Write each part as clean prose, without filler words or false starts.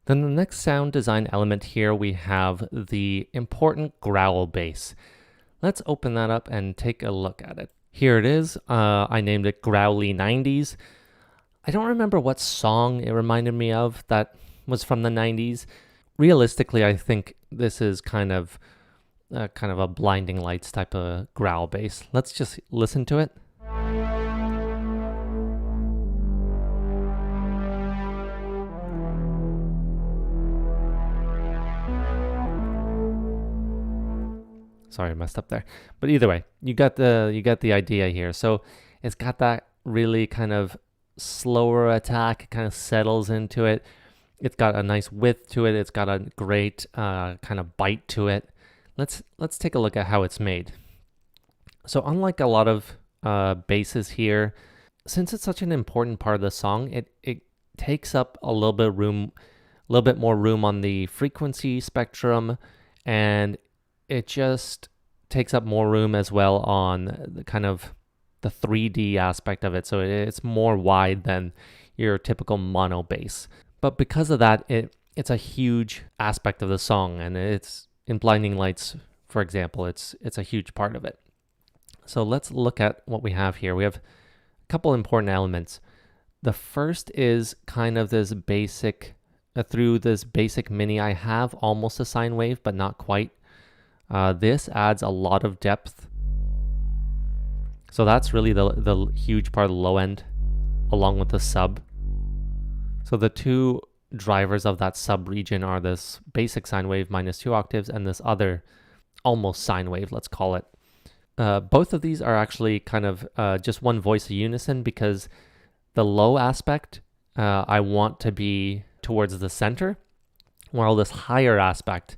Then the next sound design element here, we have the important growl bass. Let's open that up and take a look at it. Here it is. I named it Growly 90s. I don't remember what song it reminded me of that was from the 90s. Realistically, I think this is kind of a Blinding Lights type of growl bass. Let's just listen to it. Sorry, I messed up there. But either way, you got the idea here. So it's got that really kind of slower attack. It kind of settles into it. It's got a nice width to it. It's got a great kind of bite to it. Let's take a look at how it's made. So unlike a lot of basses here, since it's such an important part of the song, it takes up a little bit more room on the frequency spectrum, and it just takes up more room as well on the kind of the 3D aspect of it. So it's more wide than your typical mono bass. But because of that, it's a huge aspect of the song, and it's in Blinding Lights, for example, it's a huge part of it. So let's look at what we have here. We have a couple important elements. The first is kind of this basic, through this basic mini, I have almost a sine wave, but not quite. This adds a lot of depth. So that's really the huge part of the low end, along with the sub. So the two drivers of that sub region are this basic sine wave -2 octaves and this other almost sine wave, let's call it. Both of these are actually kind of just one voice of unison, because the low aspect I want to be towards the center, while this higher aspect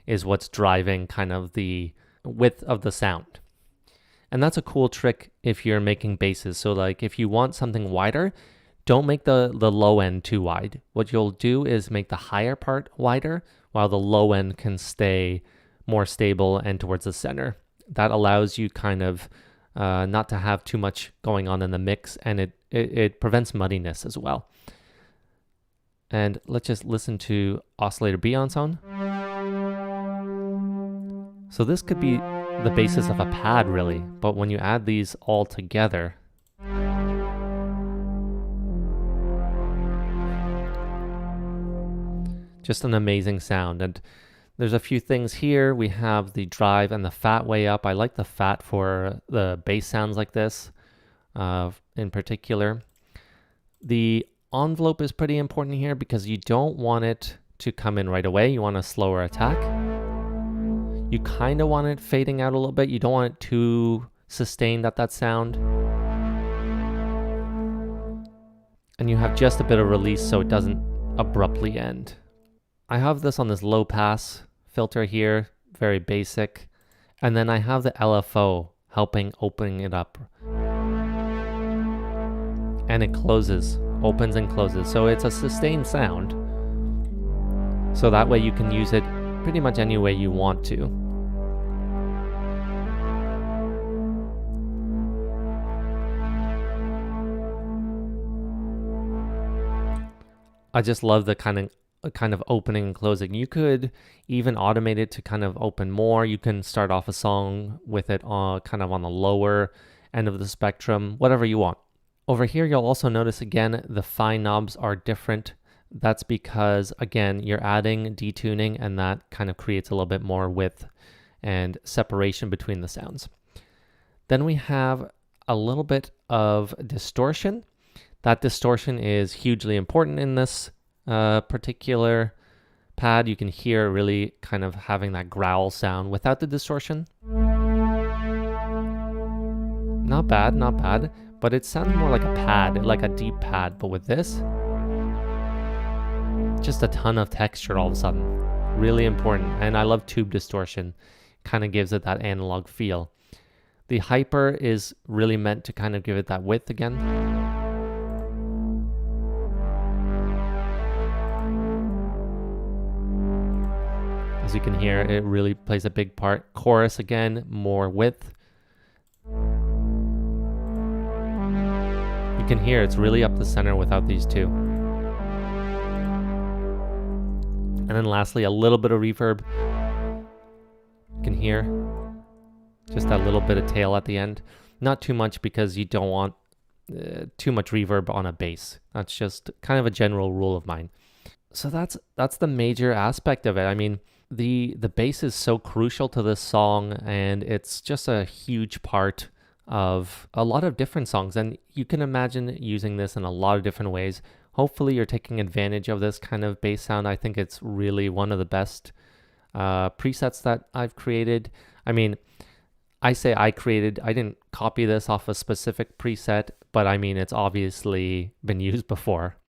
is what's driving kind of the width of the sound. And that's a cool trick if you're making basses. So like if you want something wider, don't make the low end too wide. What you'll do is make the higher part wider, while the low end can stay more stable and towards the center. That allows you kind of not to have too much going on in the mix, and it prevents muddiness as well. And let's just listen to oscillator B on its own. So this could be the basis of a pad, really, but when you add these all together, just an amazing sound. And there's a few things here. We have the drive and the fat way up. I like the fat for the bass sounds like this in particular. The envelope is pretty important here because you don't want it to come in right away. You want a slower attack. You kind of want it fading out a little bit. You don't want it too sustained at that sound. And you have just a bit of release so it doesn't abruptly end. I have this on this low pass filter here, very basic. And then I have the LFO helping opening it up. And it closes, opens and closes. So it's a sustained sound. So that way you can use it pretty much any way you want to. I just love the kind of opening and closing. You could even automate it to kind of open more. You can start off a song with it kind of on the lower end of the spectrum, whatever you want. Over here, you'll also notice again, the fine knobs are different. That's because, again, you're adding detuning, and that kind of creates a little bit more width and separation between the sounds. Then we have a little bit of distortion. That distortion is hugely important in this particular pad. You can hear really kind of having that growl sound without the distortion. Not bad, not bad, but it sounds more like a pad, like a deep pad, but with this, just a ton of texture all of a sudden. Really important, and I love tube distortion. Kind of gives it that analog feel. The hyper is really meant to kind of give it that width again. As you can hear, it really plays a big part. Chorus again, more width. You can hear it's really up the center without these two. And then lastly, a little bit of reverb. You can hear just that little bit of tail at the end. Not too much because you don't want too much reverb on a bass. That's just kind of a general rule of mine. So that's the major aspect of it. I mean, the bass is so crucial to this song, and it's just a huge part of a lot of different songs, and you can imagine using this in a lot of different ways. Hopefully you're taking advantage of this kind of bass sound. I think it's really one of the best presets that I've created. I mean, I say I didn't copy this off a specific preset, but I mean, it's obviously been used before.